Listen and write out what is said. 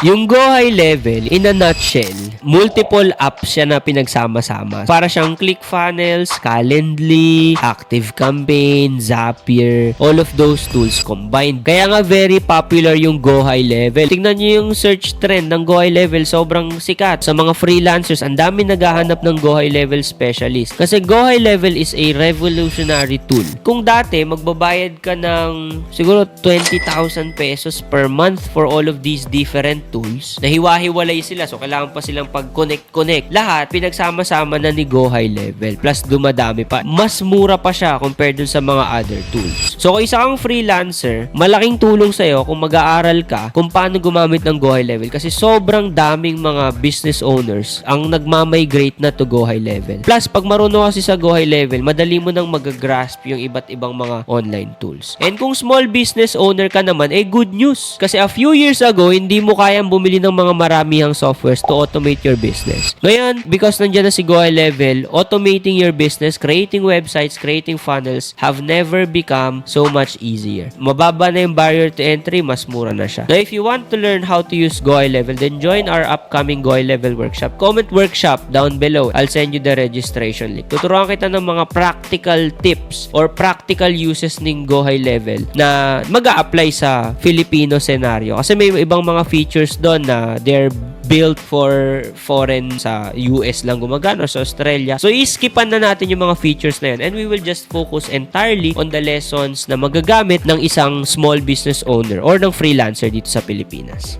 Yung Go High Level, in a nutshell, multiple apps siya na pinagsama-sama. Para siyang ClickFunnels, Calendly, ActiveCampaign, Zapier, all of those tools combined. Kaya nga very popular yung Go High Level. Tingnan nyo yung search trend ng Go High Level, sobrang sikat. Sa mga freelancers, ang dami naghahanap ng Go High Level specialist. Kasi Go High Level is a revolutionary tool. Kung dati, magbabayad ka ng siguro 20,000 pesos per month for all of these different tools, na hiwa-hiwalay sila, so kailangan pa silang pag-connect. Lahat pinagsama-sama na ni Go High Level, plus dumadami pa. Mas mura pa siya compared dun sa mga other tools. So kung isa kang freelancer, malaking tulong sa'yo kung mag-aaral ka kung paano gumamit ng Go High Level, kasi sobrang daming mga business owners ang nagmamigrate na to Go High Level. Plus pag marunong kasi sa Go High Level, madali mo nang mag-grasp yung iba't ibang mga online tools. And kung small business owner ka naman, good news, kasi a few years ago hindi mo kayang bumili ng mga maramihang softwares to automate your business. Ngayon, because nandiyan na si Go High Level, automating your business, creating websites, creating funnels have never become so much easier. Mababa na yung barrier to entry, mas mura na siya. Now, if you want to learn how to use Go High Level, then join our upcoming Go High Level workshop. Comment workshop down below. I'll send you the registration link. Tuturuan kita ng mga practical tips or practical uses ng Go High Level na mag-a-apply sa Filipino scenario. Kasi may ibang mga features doon na they're built for foreign, sa US lang gumagana, sa Australia. So, iskipan na natin yung mga features na yun, and we will just focus entirely on the lessons na magagamit ng isang small business owner or ng freelancer dito sa Pilipinas.